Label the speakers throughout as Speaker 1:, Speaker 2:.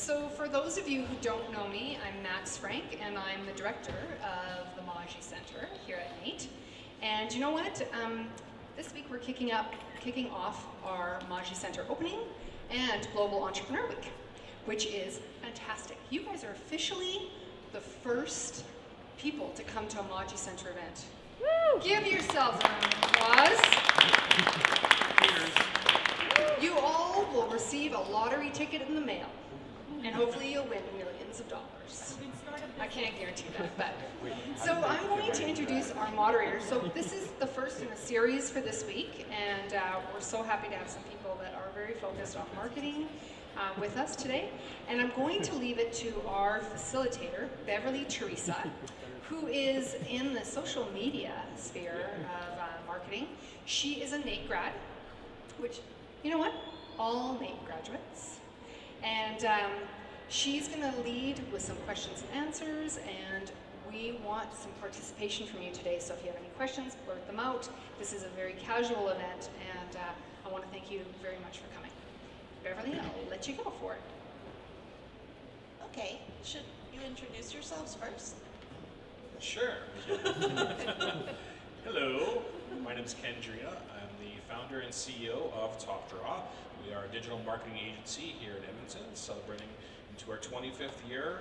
Speaker 1: So for those of you who don't know me, I'm Max Frank, and I'm the director of the Mawji Center here at NAIT. And you know what? This week we're kicking off our Mawji Center opening and Global Entrepreneur Week, which is fantastic. You guys are officially the first people to come to a Mawji Center event. Woo! Give yourselves a round of applause. You all will receive a lottery ticket in the mail, and hopefully you'll win millions of dollars. I can't guarantee that, but. So I'm going to introduce our moderators. So this is the first in a series for this week, and we're so happy to have some people that are very focused on marketing with us today. And I'm going to leave it to our facilitator, Beverley Theresa, who is in the social media sphere of marketing. She is a NAIT grad, which, you know what? All NAIT graduates. And she's going to lead with some questions and answers, and we want some participation from you today. So if you have any questions, blurt them out. This is a very casual event, and I want to thank you very much for coming. Beverley, I'll let you go for it.
Speaker 2: Okay, should you introduce yourselves first?
Speaker 3: Sure. Hello, my name is Jurina. I'm the founder and CEO of TopDraw. We are a digital marketing agency here in Edmonton, celebrating into our 25th year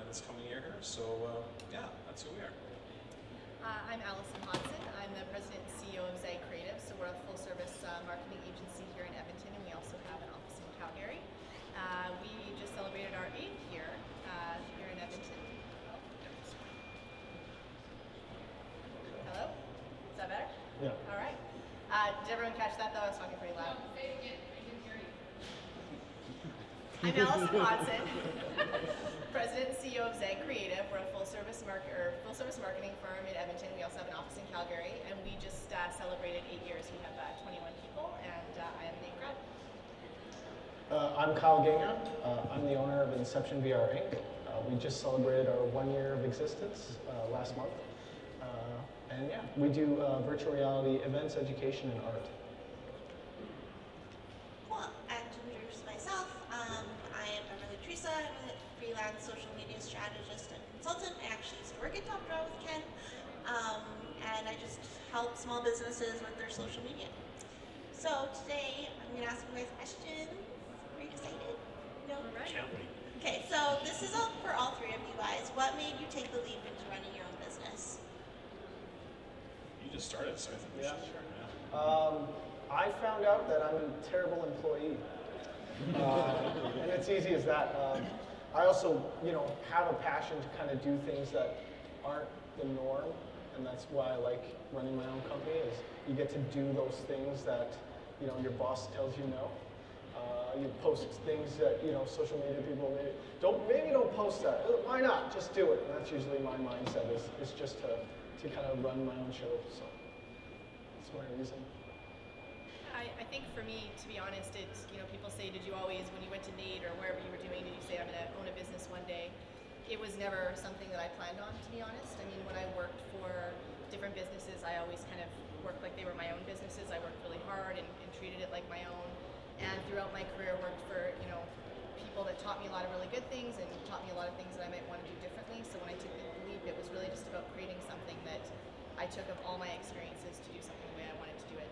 Speaker 3: this coming year here. So yeah, that's who we are.
Speaker 4: I'm Alyson, Hodson. I'm the president and CEO of Zag Creative. So we're a full-service marketing agency here in Edmonton, and we also have an office in Calgary. We just celebrated our 8th year here in Edmonton. Hello? Is that better?
Speaker 5: Yeah.
Speaker 4: All right. Did everyone catch that, though? I was talking pretty loud. I'm Alyson Hodson, president and CEO of Zag Creative. We're a full-service marketing firm in Edmonton. We also have an office in Calgary, and we just celebrated 8 years. We have 21 people, and I am a NAIT grad.
Speaker 5: I'm Kyle Gagnon. I'm the owner of Inception VR Inc. We just celebrated our 1 year of existence last month. And yeah, we do virtual reality events, education, and art.
Speaker 2: Well, and to introduce myself, I am Beverley Theresa. I'm a freelance social media strategist and consultant. I actually used to work at TopDraw with Ken, and I just help small businesses with their social media. So today, I'm going to ask you guys questions. Are you excited? No?
Speaker 4: Right.
Speaker 3: Can't wait.
Speaker 2: Okay, so this is all for all three of you guys. What made you take the leap into running your own business?
Speaker 3: You just started, so I think we
Speaker 5: Yeah.
Speaker 3: should start now.
Speaker 5: I found out that I'm a terrible employee. And it's easy as that. I also, have a passion to kind of do things that aren't the norm, and that's why I like running my own company. Is you get to do those things that your boss tells you no. You post things that social media people maybe don't post that. Why not? Just do it. And that's usually my mindset is just to kind of run my own show. So that's my reason.
Speaker 4: I think for me, to be honest, it's, people say, did you always, when you went to NAIT or wherever you were doing, did you say, I'm going to own a business one day? It was never something that I planned on, to be honest. I mean, when I worked for different businesses, I always kind of worked like they were my own businesses. I worked really hard and treated it like my own. And throughout my career, worked for, people that taught me a lot of really good things and taught me a lot of things that I might want to do differently. So when I took the leap, it was really just about creating something that I took of all my experiences to do something the way I wanted to do it.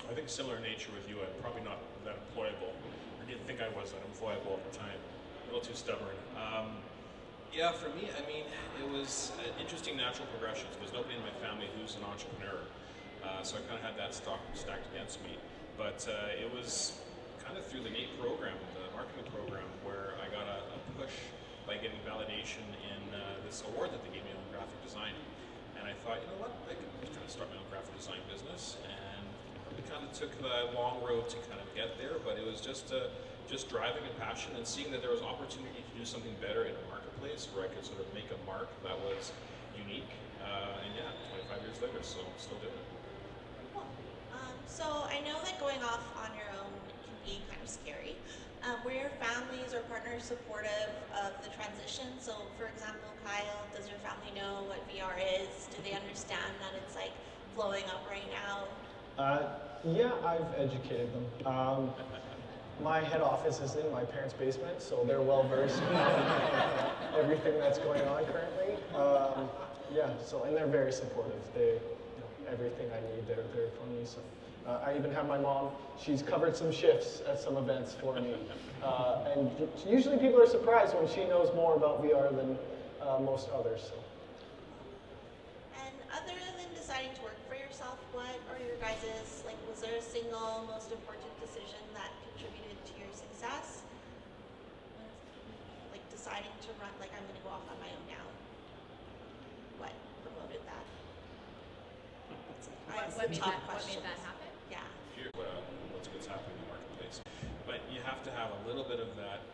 Speaker 3: I think similar in nature with you. I'm probably not that employable. I didn't think I was that employable at the time. A little too stubborn. Yeah, for me, I mean, it was an interesting natural progression. There's nobody in my family who's an entrepreneur. So I kind of had that stacked against me. But it was kind of through the NAIT program, the marketing program, where I got a push by getting validation in this award that they gave me on graphic design. And I thought, you know what, I could kind of start my own graphic design business. And it kind of took the long road to kind of get there, but it was just driving and passion and seeing that there was opportunity to do something better in a marketplace where I could sort of make a mark that was unique. And yeah, 25 years later, so still doing it.
Speaker 2: Cool. So I know that going off on your own can be kind of scary. Were your families or partners supportive of the transition? So for example, Kyle, does your family know what VR is? Do they understand that it's like blowing up right now?
Speaker 5: Yeah, I've educated them. My head office is in my parents' basement, so they're well versed in everything that's going on currently. Yeah, so, and they're very supportive. They, everything I need, they're there for me. So I even have my mom. She's covered some shifts at some events for me, and usually people are surprised when she knows more about VR than most others. So.
Speaker 2: And other than deciding to work for yourself, what are your guys's, like, was there a single most important decision that contributed to your success? Like deciding to run, like, I'm going to go off on my own now. What promoted that?
Speaker 4: What made that happen?
Speaker 2: Yeah.
Speaker 3: Here's what's happening in the marketplace. But you have to have a little bit of that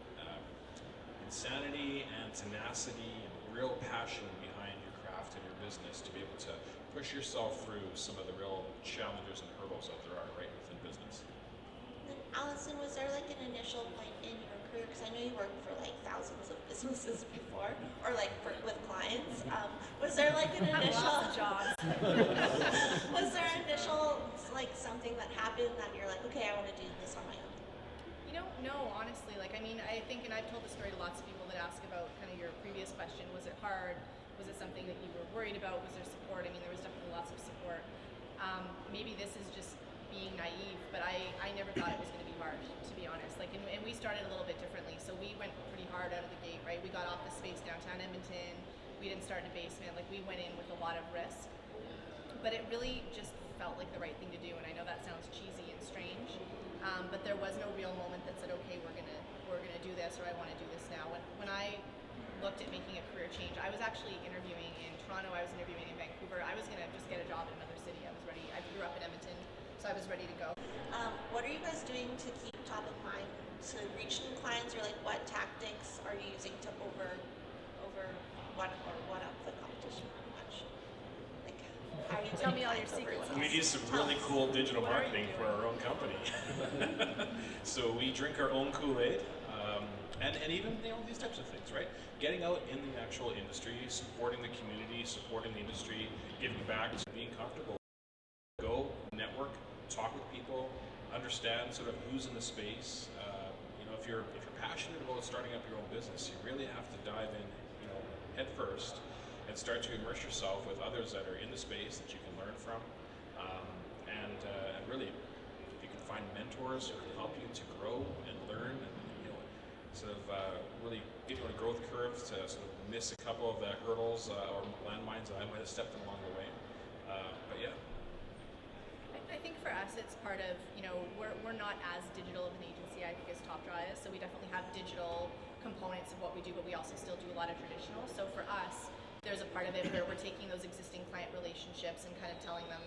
Speaker 3: insanity and tenacity and real passion behind your craft and your business to be able to push yourself through some of the real challenges and hurdles that there are right within business.
Speaker 2: Then Alyson, was there like an initial point in your career, because I know you worked for like thousands of businesses before, or like with clients, was there like an initial
Speaker 4: jobs?
Speaker 2: was there an initial like something that happened that you're like, okay, I want to do this on my own?
Speaker 4: You know, no, honestly, like, I mean, I think, and I've told the story to lots of people that ask about kind of your previous question, was it hard? Was it something that you were worried about? Was there support? I mean, there was definitely lots of support. Maybe this is just being naive, but I never thought it was going to be hard, to be honest. Like, and we started a little bit differently, so we went pretty hard out of the gate, right? We got office space downtown Edmonton. We didn't start in a basement. Like, we went in with a lot of risk, but it really just felt like the right thing to do. And I know that sounds cheesy and strange, but there was no real moment that said, okay, we're gonna do this, or I want to do this now. When I looked at making a career change, I was actually interviewing in Toronto. I was interviewing in Vancouver. I was gonna just get a job in another city. I was ready. I grew up in Edmonton, so I was ready to go.
Speaker 2: What are you guys doing to keep top of mind to reach new clients, or like what tactics are you using to one up the competition pretty much? Like, how are you
Speaker 4: Tell me all
Speaker 2: getting
Speaker 4: your
Speaker 2: clients over
Speaker 4: secrets.
Speaker 3: We use some really cool digital marketing for our own company. So we drink our own Kool-Aid, and even these types of things, right? Getting out in the actual industry, supporting the community, supporting the industry, giving back, being comfortable. Go network, talk with people, understand sort of who's in the space. If you're passionate about starting up your own business, you really have to dive in, head first, and start to immerse yourself with others that are in the space that you can learn from, and really, if you can find mentors who can help you to grow and learn, and really get you on a growth curve to sort of miss a couple of the hurdles or landmines that I might have stepped in along the way. But yeah.
Speaker 4: I think for us, it's part of, we're not as digital of an agency, I think, as TopDraw is. So we definitely have digital components of what we do, but we also still do a lot of traditional. So for us, there's a part of it where we're taking those existing client relationships and kind of telling them,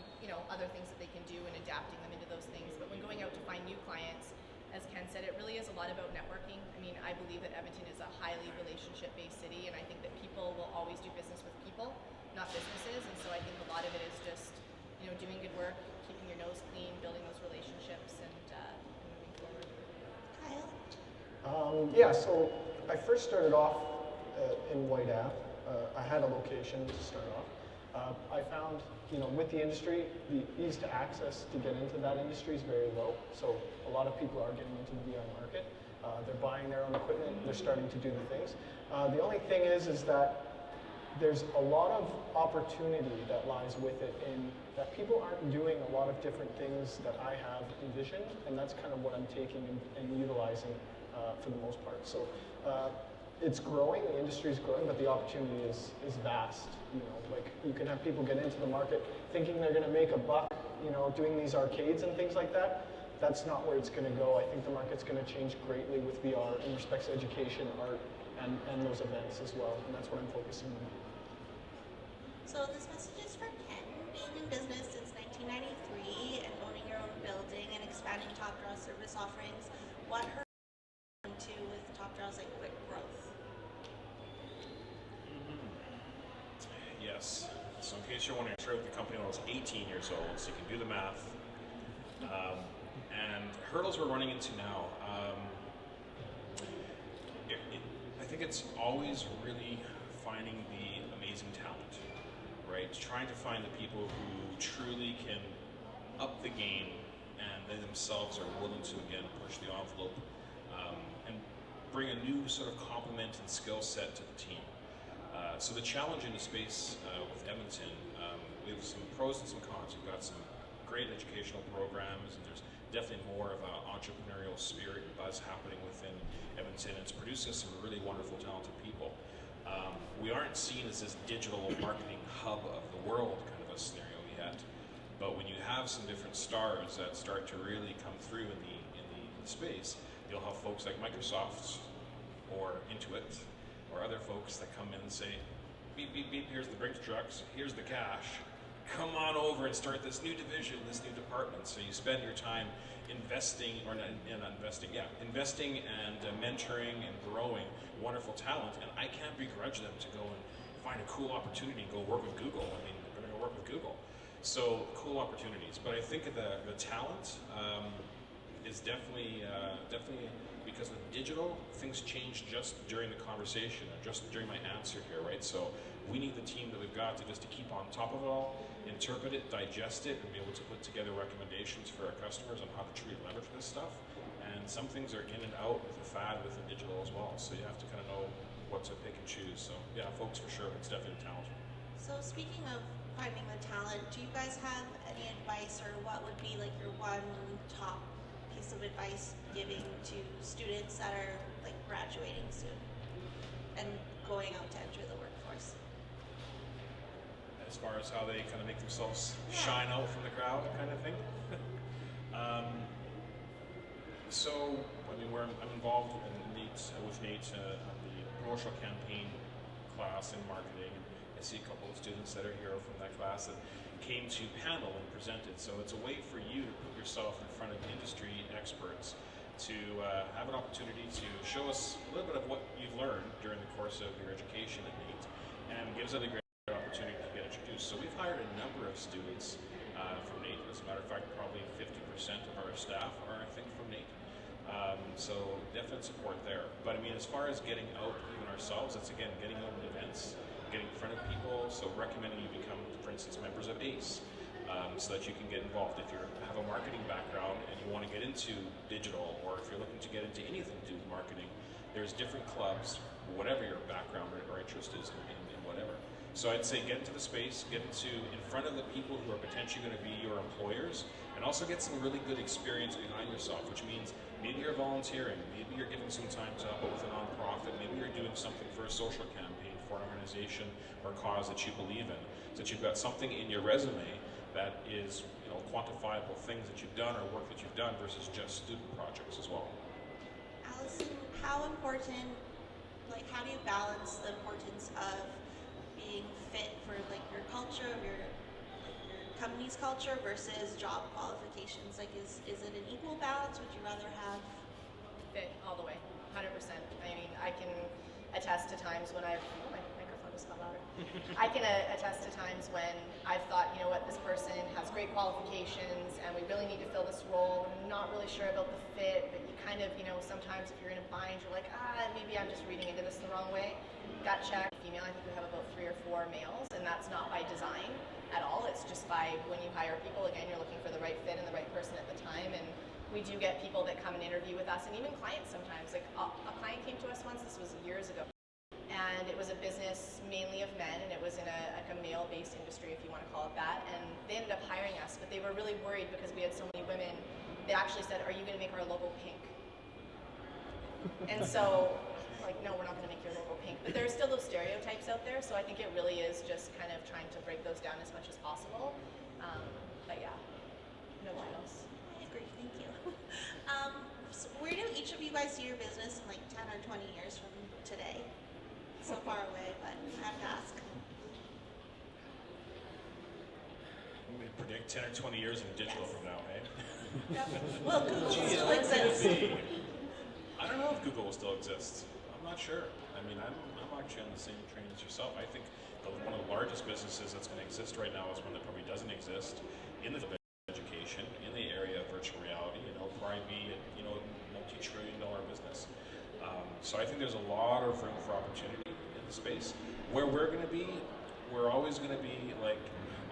Speaker 4: other things that they can do and adapting them into those things. But when going out to find new clients, as Ken said, it really is a lot about networking. I mean, I believe that Edmonton is a highly relationship-based city, and I think that people will always do business with people, not businesses. And so I think a lot of it is just, doing good work, keeping your nose clean, building those relationships, and moving forward.
Speaker 2: Kyle?
Speaker 5: Yeah, so I first started off in White Ave. I had a location to start off. I found, with the industry, the ease to access to get into that industry is very low. So a lot of people are getting into the VR market. They're buying their own equipment. They're starting to do the things. The only thing is that there's a lot of opportunity that lies with it in that people aren't doing a lot of different things that I have envisioned, and that's kind of what I'm taking and utilizing for the most part. So it's growing, the industry is growing, but the opportunity is vast. Like you can have people get into the market thinking they're going to make a buck, doing these arcades and things like that. That's not where it's going to go. I think the market's going to change greatly with VR in respects to education, art, and those events as well, and that's what I'm focusing on.
Speaker 2: So this message is for Ken. Being in business since 1993 and owning your own building and expanding TopDraw service offerings, what hurt you to with TopDraw's quick growth?
Speaker 3: Yes. So in case you're wondering, I started with the company when I was 18 years old, so you can do the math. And hurdles we're running into now. I think it's always really finding the amazing talent, right? Trying to find the people who truly can up the game and they themselves are willing to, again, push the envelope bring a new sort of complement and skill set to the team. So the challenge in the space with Edmonton, we have some pros and some cons. We've got some great educational programs, and there's definitely more of an entrepreneurial spirit and buzz happening within Edmonton. It's producing some really wonderful, talented people. We aren't seen as this digital marketing hub of the world kind of a scenario yet, but when you have some different stars that start to really come through in the space, you'll have folks like Microsoft or Intuit or other folks that come in and say, beep, beep, beep, here's the Brinks trucks, here's the cash, come on over and start this new division, this new department. So you spend your time investing, or not investing, yeah, investing and mentoring and growing wonderful talent, and I can't begrudge them to go and find a cool opportunity and go work with Google. I mean, they're gonna go work with Google. So cool opportunities, but I think the talent is definitely because with digital, things change just during the conversation, or just during my answer here, right? So we need the team that we've got to keep on top of it all, interpret it, digest it, and be able to put together recommendations for our customers on how to truly leverage this stuff. And some things are in and out with the fad with the digital as well, so you have to kind of know what to pick and choose. So yeah, folks, for sure, it's definitely a challenge.
Speaker 2: So speaking of finding the talent, do you guys have any advice, or what would be like your one top piece of advice giving to students that are like graduating soon and going out to enter the workforce?
Speaker 3: As far as how they kind of make themselves shine out from the crowd kind of thing. So, I mean, I'm involved with NAIT on the promotional campaign class in marketing. I see a couple of students that are here from that class that came to panel and presented. So it's a way for you to put yourself in front of industry experts to have an opportunity to show us a little bit of what you've learned during the course of your education at NAIT, and gives us a great opportunity to get introduced. So we've hired a number of students from NAIT. As a matter of fact, probably 50% of our staff are, I think, from NAIT. So definite support there. But I mean, as far as getting out even ourselves, it's again, getting out in events, getting in front of people. So recommending you become, for instance, members of ACE, so that you can get involved. If you have a marketing background and you want to get into digital, or if you're looking to get into anything to do with marketing, there's different clubs, whatever your background or interest is in whatever. So I'd say get into the space, get in front of the people who are potentially going to be your employers, and also get some really good experience behind yourself, which means maybe you're volunteering, maybe you're giving some time to help out with a nonprofit, maybe you're doing something for a social campaign, for an organization or cause that you believe in, so that you've got something in your resume that is, you know, quantifiable things that you've done or work that you've done versus just student projects as well.
Speaker 2: Alyson, how important, like how do you balance the importance of being fit for like your culture, your company's culture versus job qualifications? Like is it an equal balance? Would you rather have
Speaker 4: Fit all the way, 100%. I mean, I can attest to times when my microphone just got louder. I can attest to times when I've thought, you know what, this person has great qualifications and we really need to fill this role. I'm not really sure about the fit, but you kind of, you know, sometimes if you're in a bind, you're like, maybe I'm just reading into this the wrong way. Gut check, female, I think we have about 3 or 4 males, and that's not by design at all. It's just by when you hire people, again, you're looking for the right fit and the right person at the time. And we do get people that come and interview with us, and even clients sometimes. Like a client came to us once, this was years ago, and it was a business mainly of men, and it was in a male-based industry, if you want to call it that, and they ended up hiring us, but they were really worried because we had so many women. They actually said, are you going to make our logo pink? And so, like, no, we're not going to make your logo pink. But there are still those stereotypes out there, so I think it really is just kind of trying to break those down as much as possible. But yeah, no one else.
Speaker 2: I agree, thank you. So where do each of you guys see your business in like 10 or 20 years from today? So far away, but I have to ask.
Speaker 3: I'm going to predict 10 or 20 years in digital from now, hey?
Speaker 2: Well, Google still exists.
Speaker 3: I don't know if Google will still exist. I'm not sure. I mean, I'm actually on the same train as yourself. I think one of the largest businesses that's going to exist right now is one that probably doesn't exist in the education, in the area of virtual reality. You know, probably be a multi-trillion-dollar business. So I think there's a lot of room for opportunity in the space. Where we're going to be, we're always going to be like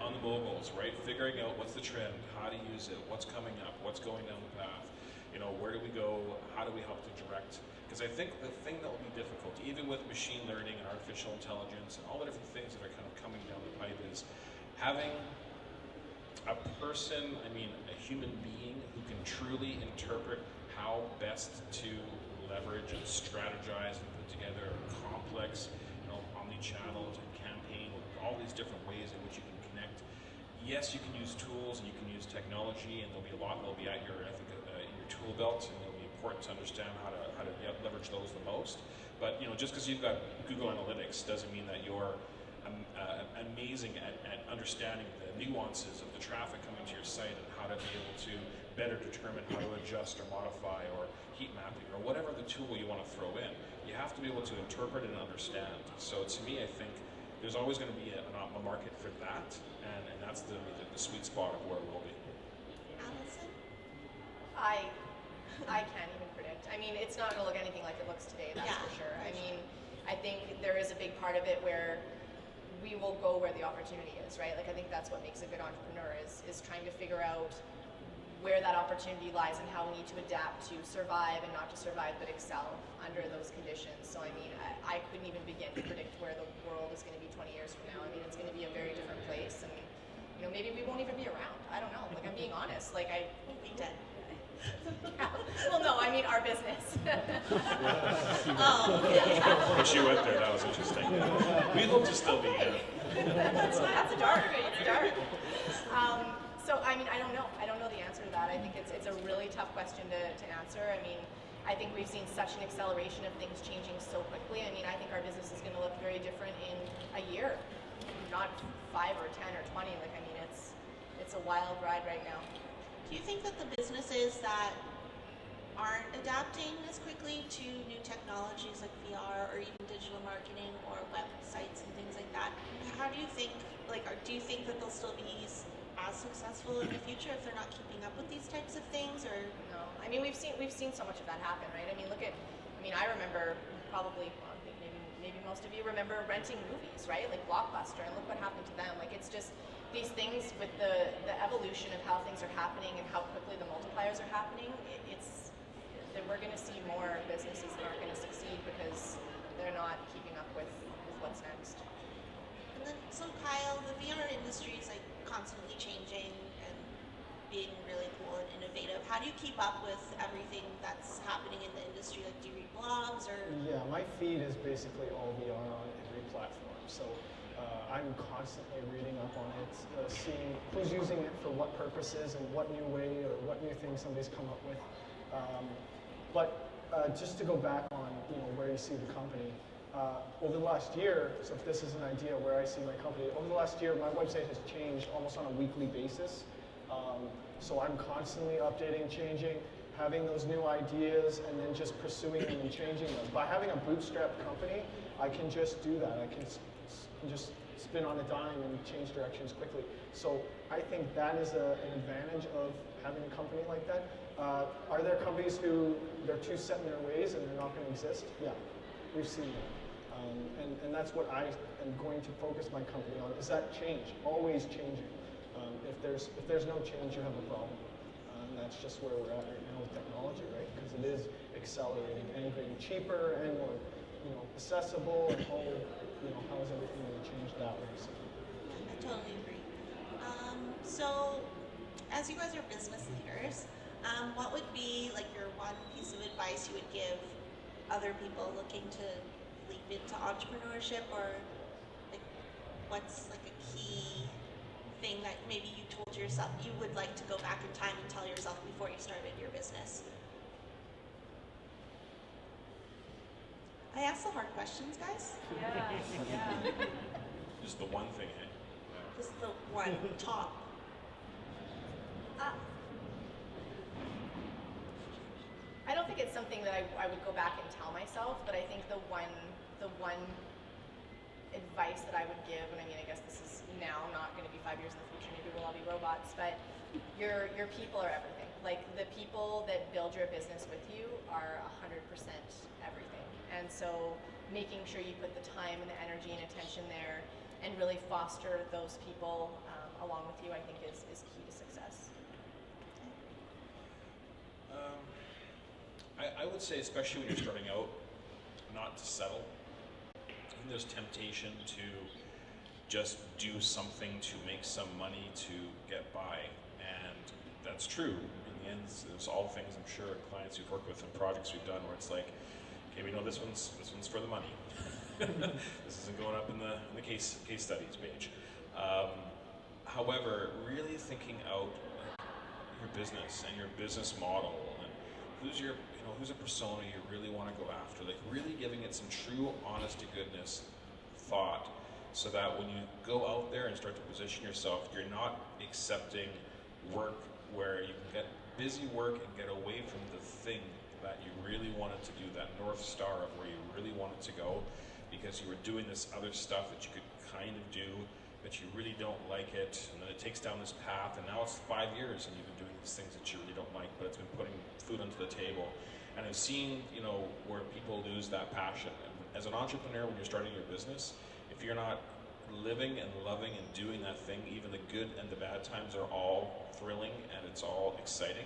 Speaker 3: on the mobiles, right? Figuring out what's the trend, how to use it, what's coming up, what's going down the path. You know, where do we go? How how do we help to direct? Because I think the thing that will be difficult, even with machine learning and artificial intelligence and all the different things that are kind of coming down the pipe, is having a person, a human being who can truly interpret how best to leverage and strategize and put together a complex, omni-channel campaign with all these different ways in which you can connect. Yes, you can use tools and you can use technology, and there'll be a lot that'll be at your, in your tool belt, and it'll be important to understand how to leverage those the most. But just because you've got Google Analytics doesn't mean that you're amazing at understanding the nuances of the traffic coming to your site and how to be able to better determine how to adjust or modify or heat mapping or whatever the tool you want to throw in. You have to be able to interpret and understand. So to me, I think there's always going to be a market for that, and that's the sweet spot of where we'll be.
Speaker 2: Alyson?
Speaker 4: I can't even predict. It's not going to look anything like it looks today, that's for sure. I think there is a big part of it where we will go where the opportunity is, right? I think that's what makes a good entrepreneur is trying to figure out where that opportunity lies and how we need to adapt to survive, and not to survive but excel under those conditions. So I couldn't even begin to predict where the world is going to be 20 years from now. It's going to be a very different place, and maybe we won't even be around. I don't know. I'm being honest.
Speaker 2: We'll be dead.
Speaker 4: Yeah. Well, no, our business.
Speaker 2: Oh, yeah.
Speaker 3: When she went there, that was interesting. We'd hope to still be here.
Speaker 4: That's dark. It's dark. So I don't know. I don't know the answer to that. I think it's a really tough question to answer. I think we've seen such an acceleration of things changing so quickly. I think our business is going to look very different in a year, not 5 or 10 or 20. It's a wild ride right now.
Speaker 2: Do you think that the businesses that aren't adapting as quickly to new technologies like VR or even digital marketing or websites and things like that, how do you think, do you think that they'll still be as successful in the future if they're not keeping up with these types of things? Or
Speaker 4: no, we've seen so much of that happen, right? I remember probably, maybe most of you remember renting movies, right? Like Blockbuster, and look what happened to them. It's just these things with the evolution of how things are happening and how quickly the multipliers are happening. That we're going to see more businesses that aren't going to succeed because they're not keeping up with what's next.
Speaker 2: And then, so Kyle, the VR industry is constantly changing and being really cool and innovative. How do you keep up with everything that's happening in the industry? Do you read blogs or?
Speaker 5: Yeah, my feed is basically all VR on every platform. So I'm constantly reading up on it, seeing who's using it for what purposes and what new way or what new thing somebody's come up with. But just to go back on where you see the company, over the last year, so if this is an idea where I see my company, over the last year my website has changed almost on a weekly basis. So I'm constantly updating, changing, having those new ideas, and then just pursuing them and changing them. By having a bootstrap company, I can just do that. I can just spin on a dime and change directions quickly. So I think that is an advantage of having a company like that. Are there companies who they're too set in their ways and they're not going to exist? Yeah, we've seen that. And that's what I am going to focus my company on, is that change, always changing. If there's no change, you have a problem. And that's just where we're at right now with technology, right? Because it is accelerating and getting cheaper and more accessible, and how is everything going to change that way? So.
Speaker 2: I totally agree. So, as you guys are business leaders, what would be your one piece of advice you would give other people looking to leap into entrepreneurship, or what's a key thing that maybe you told yourself you would like to go back in time and tell yourself before you started your business? I ask the hard questions, guys.
Speaker 4: Yeah.
Speaker 3: Just the one thing, eh?
Speaker 2: Just the one top.
Speaker 4: I don't think it's something that I would go back and tell myself, but I think the one advice that I would give, and I guess this is now not going to be 5 years in the future, maybe we'll all be robots, but your people are everything. The people that build your business with you are 100% everything. And so making sure you put the time and the energy and attention there and really foster those people along with you, I think is key to success.
Speaker 3: I would say, especially when you're starting out, not to settle. I think there's temptation to just do something to make some money to get by, and that's true. In the end, there's all things I'm sure clients we've worked with and projects we've done where it's like, okay, we know this one's for the money. This isn't going up in the case studies page. However, really thinking out your business and your business model and who's a persona you really want to go after, like really giving it some true honest to goodness thought, so that when you go out there and start to position yourself, you're not accepting work where you can get busy work and get away from the thing that you really wanted to do, that North Star of where you really wanted to go, because you were doing this other stuff that you could kind of do, but you really don't like it, and then it takes down this path, and now it's 5 years and you've been doing these things that you really don't like, but it's been putting food onto the table. And I've seen, where people lose that passion. And as an entrepreneur, when you're starting your business, if you're not living and loving and doing that thing, even the good and the bad times are all thrilling and it's all exciting,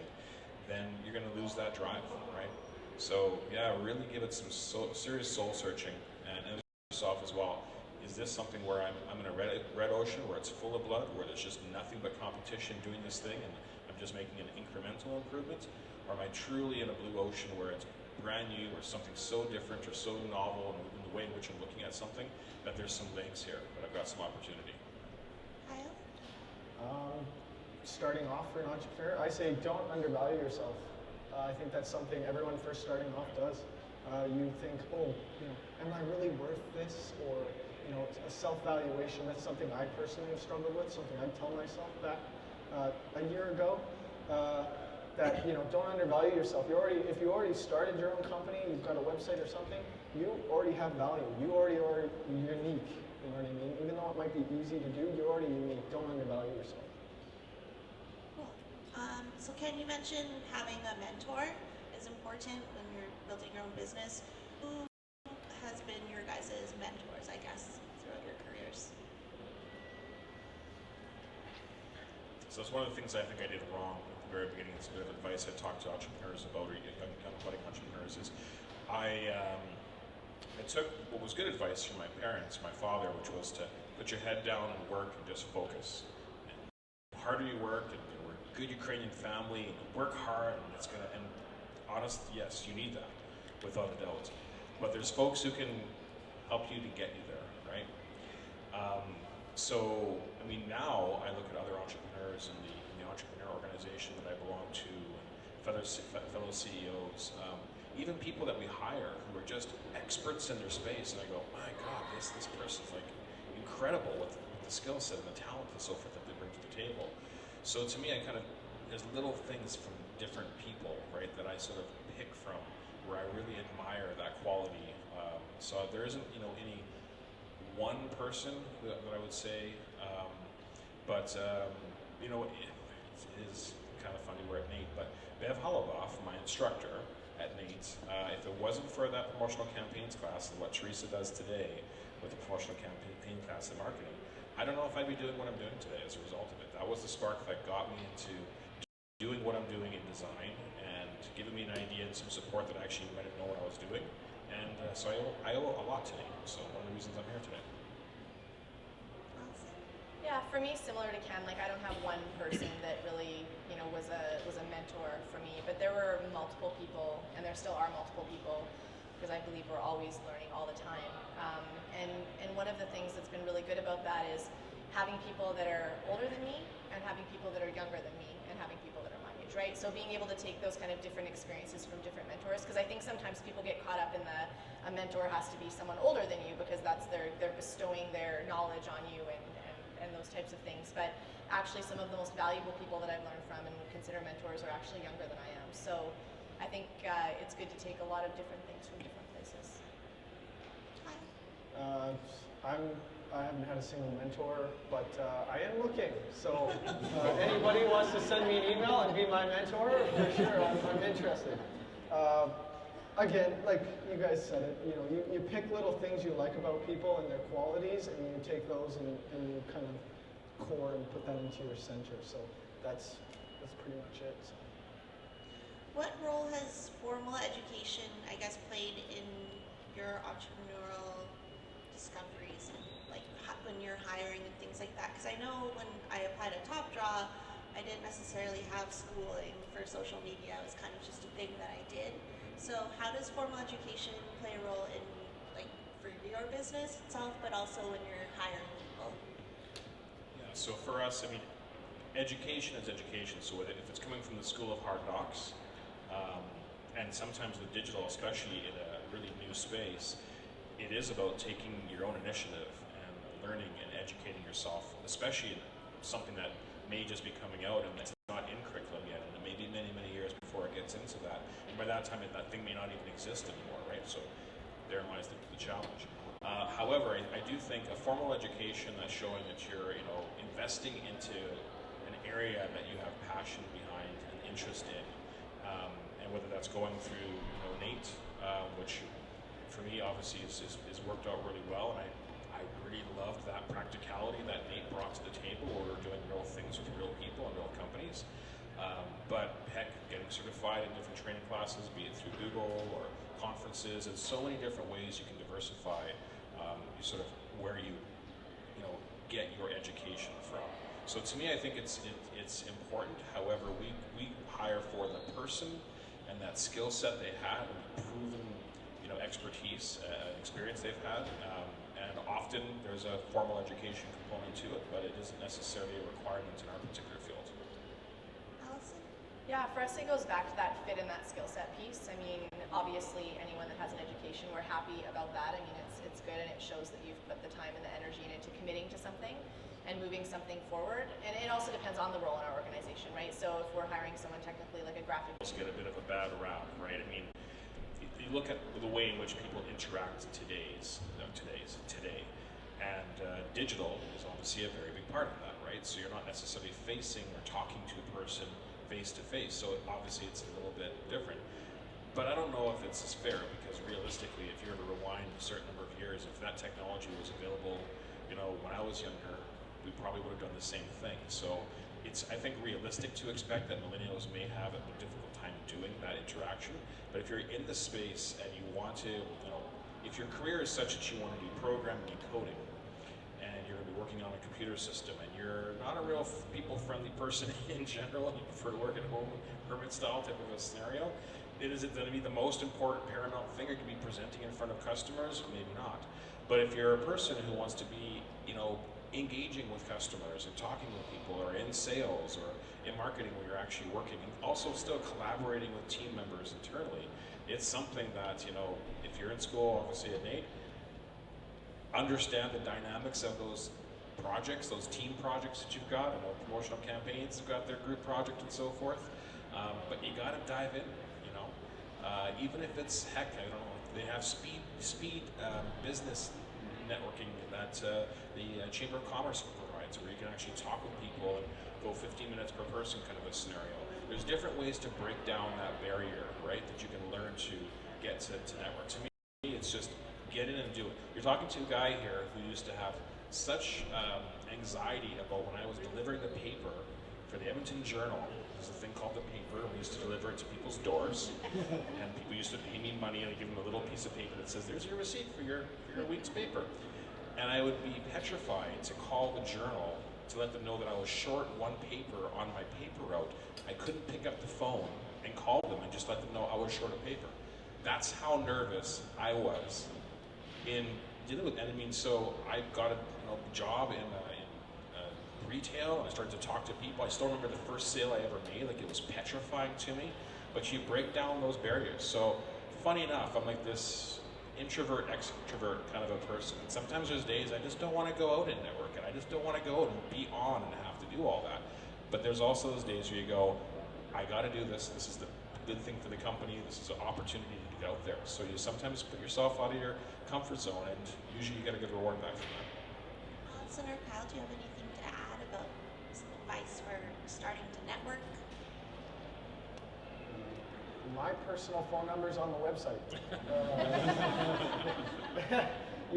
Speaker 3: then you're going to lose that drive, right? So yeah, really give it some serious soul searching and yourself as well. Is this something where I'm in a red ocean where it's full of blood, where there's just nothing but competition doing this thing and I'm just making an incremental improvement? Or am I truly in a blue ocean where it's brand new or something so different or so novel in the way in which I'm looking at something that there's some legs here, that I've got some opportunity?
Speaker 2: Kyle?
Speaker 5: Starting off for an entrepreneur, I say don't undervalue yourself. I think that's something everyone first starting off does. You think, am I really worth this? Or, a self-valuation. That's something I personally have struggled with, something I tell myself back a year ago. That don't undervalue yourself. If you already started your own company, you've got a website or something, you already have value. You already are unique. You know what I mean? Even though it might be easy to do, you're already unique. Don't undervalue yourself.
Speaker 2: Cool. So Ken, you mentioned having a mentor is important when you're building your own business. Who has been your guys' mentors, I guess, throughout your careers?
Speaker 3: So that's one of the things I think I did wrong at the very beginning. It's a bit of advice I talk to entrepreneurs about, or young budding entrepreneurs, is I took what was good advice from my parents, my father, which was to put your head down and work and just focus. And the harder you work, and we're a good Ukrainian family, and you work hard, and it's gonna, and honest, yes, you need that, without a doubt. But there's folks who can help you to get you there, right? So, I mean, now I look at other entrepreneurs in the entrepreneur organization that I belong to, and fellow CEOs, even people that we hire who are just experts in their space, and I go, my God, this person's like incredible with the skill set and the talent and so forth that they bring to the table. So to me, there's little things from different people, right, that I sort of pick from where I really admire that quality. So there isn't, any one person that I would say, but it is kind of funny, we're at NAIT, but Bev Holleboff, my instructor at NAIT, if it wasn't for that promotional campaigns class and what Theresa does today with the promotional campaign class in marketing, I don't know if I'd be doing what I'm doing today as a result of it. That was the spark that got me into doing what I'm doing in design and giving me an idea and some support that I actually might have known what I was doing. And so I owe a lot to NAIT. So one of the reasons I'm here today.
Speaker 2: Awesome.
Speaker 4: Yeah, for me, similar to Ken, I don't have one person that really, was a mentor for me, but there were multiple people, and there still are multiple people, because I believe we're always learning all the time. And one of the things that's been really good about that is having people that are older than me, and having people that are younger than me, and having people that are my age, right? So being able to take those kind of different experiences from different mentors, because I think sometimes people get caught up in a mentor has to be someone older than you, because that's they're bestowing their knowledge on you and those types of things. But actually some of the most valuable people that I've learned from and would consider mentors are actually younger than I am. So I think it's good to take a lot of different things from different places.
Speaker 5: I haven't had a single mentor, but I am looking. So anybody wants to send me an email and be my mentor, for sure, I'm interested. Again, like you guys said it, you pick little things you like about people and their qualities, and you take those and you kind of core and put that into your center. So that's pretty much it. So.
Speaker 2: What role has formal education, I guess, played in your entrepreneurial discoveries and like when you're hiring and things like that? Because I know when I applied at TopDraw, I didn't necessarily have schooling for social media. It was kind of just a thing that I did. So how does formal education play a role in like for your business itself, but also when you're hiring people?
Speaker 3: Yeah, so for us, I mean, education is education. So if it's coming from the school of hard knocks, and sometimes with digital, especially in a really new space, it is about taking your own initiative and learning and educating yourself, especially in something that may just be coming out and it's not in curriculum yet, and it may be many, many years before it gets into that. And by that time, that thing may not even exist anymore, right? So therein lies the challenge. However, I do think a formal education that's showing that you're, investing into an area that you have passion behind and interest in, and whether that's going through, NAIT, which for me obviously is worked out really well, and I really loved that practicality that NAIT brought to the table, where we're doing real things with real people and real companies. But heck, getting certified in different training classes, be it through Google or conferences, and so many different ways you can diversify sort of where you get your education from. So to me, I think it's important. However, we hire for the person and that skill set they had, and proven expertise and experience they've had. And often there's a formal education component to it, but it isn't necessarily a requirement in our particular field.
Speaker 2: Alyson?
Speaker 4: Yeah, for us it goes back to that fit and that skill set piece. I mean, obviously anyone that has an education, we're happy about that. I mean, it's good and it shows that you've put the time and the energy into committing to something and moving something forward. And it also depends on the role in our organization, right? So if we're hiring someone technically like a graphic
Speaker 3: Get a bit of a bad rap, right? I mean, you look at the way in which people interact today, and digital is obviously a very big part of that, right? So you're not necessarily facing or talking to a person face to face, so obviously it's a little bit different. But I don't know if it's as fair, because realistically, if you were to rewind a certain number of years, if that technology was available, when I was younger, we probably would have done the same thing. So it's, I think, realistic to expect that millennials may have a difficult time doing that interaction. But if you're in the space and you want to, if your career is such that you want to do programming and coding, and you're going to be working on a computer system, and you're not a real people-friendly person in general, and you prefer to work at home, hermit-style type of a scenario, is it going to be the most important, paramount thing? Are you going to be presenting in front of customers? Maybe not. But if you're a person who wants to be, engaging with customers and talking with people, or in sales or in marketing where you're actually working, and also still collaborating with team members internally, it's something that, if you're in school, obviously at NAIT, understand the dynamics of those projects, those team projects that you've got. Promotional campaigns have got their group project and so forth, but you got to dive in, even if it's, heck, I don't know, they have speed business networking that the Chamber of Commerce provides, where you can actually talk with people and go 15 minutes per person kind of a scenario. There's different ways to break down that barrier, right, that you can learn to get to network. To me, it's just get in and do it. You're talking to a guy here who used to have such anxiety about when I was delivering the paper for the Edmonton Journal. There's a thing called the paper. We used to deliver it to people's doors, and people used to pay me money, and I give them a little piece of paper that says, "There's your receipt for your week's paper." And I would be petrified to call the Journal to let them know that I was short one paper on my paper route. I couldn't pick up the phone and call them and just let them know I was short a paper. That's how nervous I was in dealing with it. And I mean, so I got a job in retail, and I started to talk to people. I still remember the first sale I ever made, like it was petrifying to me, but you break down those barriers. So funny enough, I'm like this introvert, extrovert kind of a person. And sometimes there's days I just don't want to go out and network, and I just don't want to go out and be on and have to do all that. But there's also those days where you go, I got to do this. This is the good thing for the company. This is an opportunity to get out there. So you sometimes put yourself out of your comfort zone, and usually you get a good reward back from that.
Speaker 2: Hodson or Kyle, do you have anything to add about some advice for starting to network?
Speaker 5: My personal phone number is on the website.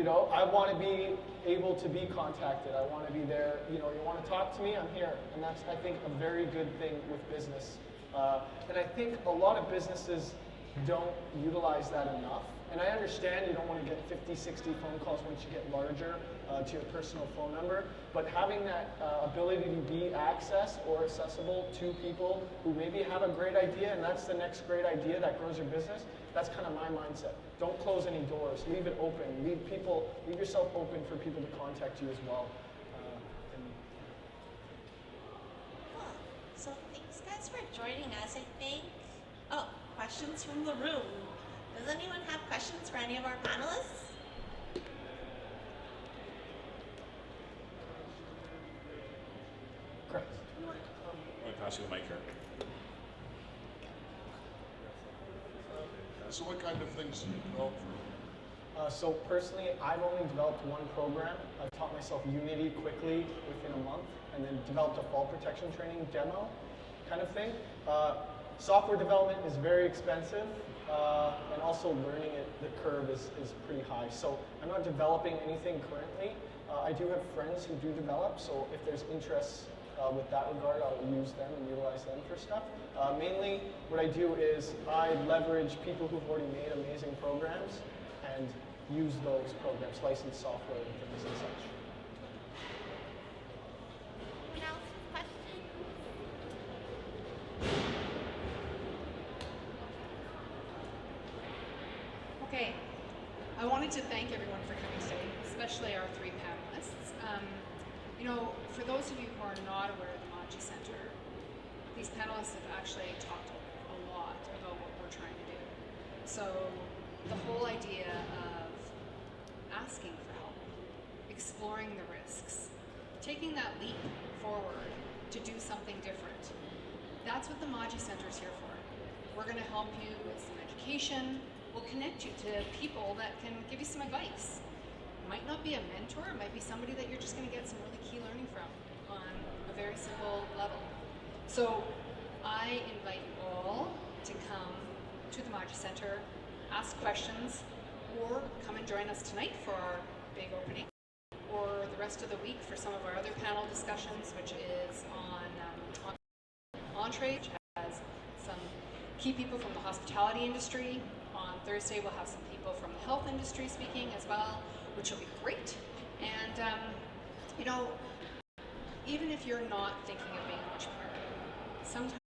Speaker 5: I want to be able to be contacted. I want to be there. You want to talk to me, I'm here. And that's, I think, a very good thing with business. And I think a lot of businesses don't utilize that enough. And I understand you don't want to get 50, 60 phone calls once you get larger to your personal phone number, but having that ability to be accessed or accessible to people who maybe have a great idea and that's the next great idea that grows your business, that's kind of my mindset. Don't close any doors, leave it open, leave yourself open for people to contact you as well.
Speaker 2: Cool. So thanks guys for joining us, I think. Oh, questions from the room. Does anyone have questions for any of our panelists?
Speaker 5: Correct.
Speaker 3: I'm going to pass you the mic here.
Speaker 6: So what kind of things do you develop for?
Speaker 5: So personally, I've only developed one program. I taught myself Unity quickly within a month, and then developed a fall protection training demo kind of thing. Software development is very expensive, and also learning it, the curve is pretty high. So I'm not developing anything currently. I do have friends who do develop, so if there's interest with that regard, I'll use them and utilize them for stuff. Mainly, what I do is I leverage people who've already made amazing programs and use those programs, licensed software and things and such.
Speaker 2: Anyone else with questions?
Speaker 1: Okay, I wanted to thank everyone for coming today, especially our three panelists. You know, for those of you who are not aware of the Mawji Center, these panelists have actually talked a lot about what we're trying to do. So the whole idea of asking for help, exploring the risks, taking that leap forward to do something different, that's what the Mawji Center is here for. We're going to help you with some education. We'll connect you to people that can give you some advice. It might not be a mentor, it might be somebody that you're just going to get some really key learning from on a very simple level. So I invite you all to come to the Mawji Center, ask questions, or come and join us tonight for our big opening, or the rest of the week for some of our other panel discussions, which is on Entree, which has some key people from the hospitality industry. On Thursday, we'll have some people from the health industry speaking as well, which will be great. And, you know, even if you're not thinking of being an entrepreneur, sometimes